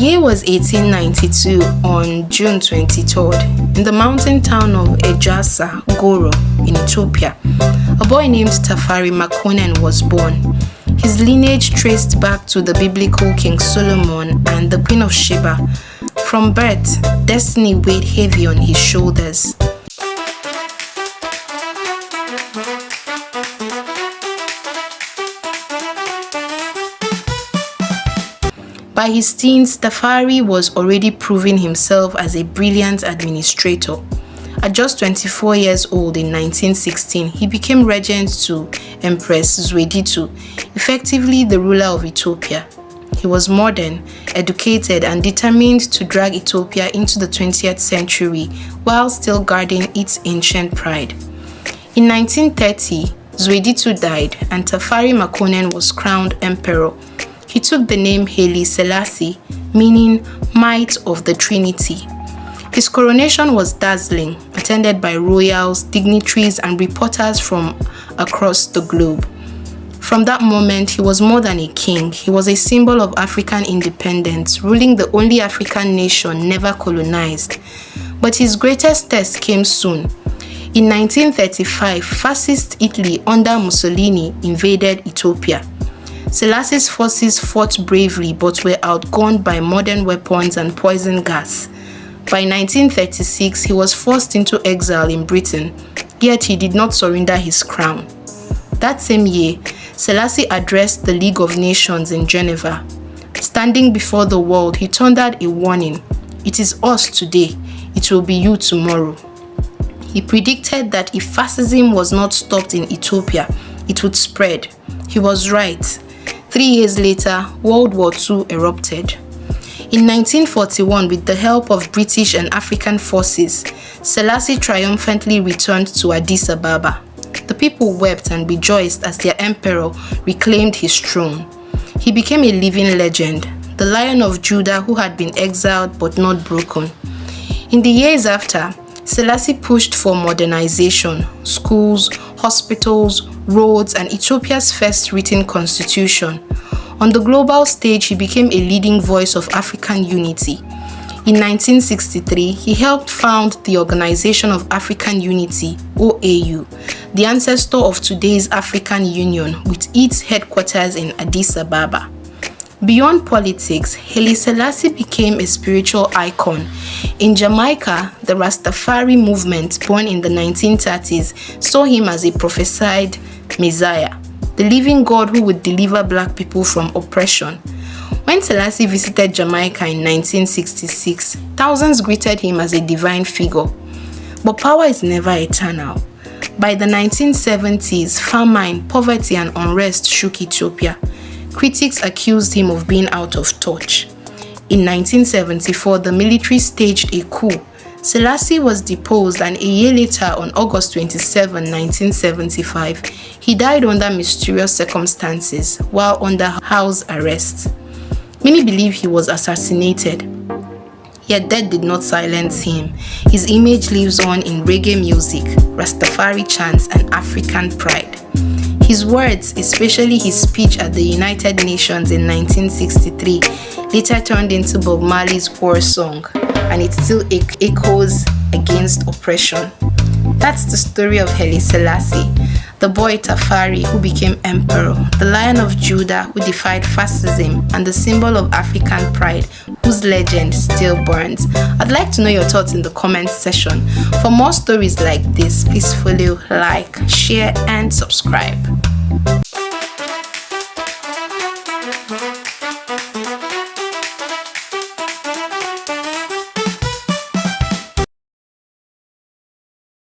year was 1892 on June 23rd in the mountain town of Ejasa, Goro in Ethiopia. A boy named Tafari Makonnen was born. His lineage traced back to the biblical King Solomon and the Queen of Sheba. From birth, destiny weighed heavy on his shoulders. By his teens, Tafari was already proving himself as a brilliant administrator. At just 24 years old in 1916, he became regent to Empress Zweditu, effectively the ruler of Ethiopia. He was modern, educated, and determined to drag Ethiopia into the 20th century while still guarding its ancient pride. In 1930, Zweditu died and Tafari Makonnen was crowned emperor. He took the name Haile Selassie, meaning Might of the Trinity. His coronation was dazzling, attended by royals, dignitaries, and reporters from across the globe. From that moment, he was more than a king. He was a symbol of African independence, ruling the only African nation never colonized. But his greatest test came soon. In 1935, fascist Italy under Mussolini invaded Ethiopia. Selassie's forces fought bravely but were outgunned by modern weapons and poison gas. By 1936, he was forced into exile in Britain, yet he did not surrender his crown. That same year, Selassie addressed the League of Nations in Geneva. Standing before the world, he thundered a warning: "It is us today, it will be you tomorrow." He predicted that if fascism was not stopped in Ethiopia, it would spread. He was right. 3 years later, World War II erupted. In 1941, with the help of British and African forces, Selassie triumphantly returned to Addis Ababa. The people wept and rejoiced as their emperor reclaimed his throne. He became a living legend, the Lion of Judah who had been exiled but not broken. In the years after, Selassie pushed for modernization, schools, hospitals, roads, and Ethiopia's first written constitution. On the global stage, he became a leading voice of African unity. In 1963, he helped found the Organization of African Unity, OAU, the ancestor of today's African Union, with its headquarters in Addis Ababa. Beyond politics, Haile Selassie became a spiritual icon. In Jamaica, the Rastafari movement, born in the 1930s, saw him as a prophesied Messiah, the living God who would deliver black people from oppression. When Selassie visited Jamaica in 1966, thousands greeted him as a divine figure. But power is never eternal. By the 1970s, famine, poverty, and unrest shook Ethiopia. Critics accused him of being out of touch. In 1974, the military staged a coup. Selassie was deposed, and a year later, on August 27, 1975, he died under mysterious circumstances while under house arrest. Many believe he was assassinated, yet death did not silence him. His image lives on in reggae music, Rastafari chants, and African pride. His words, especially his speech at the United Nations in 1963, later turned into Bob Marley's war song, and it still echoes against oppression. That's the story of Haile Selassie, the boy Tafari who became emperor, the Lion of Judah who defied fascism, and the symbol of African pride whose legend still burns. I'd like to know your thoughts in the comments section. For more stories like this, please follow, like, share, and subscribe.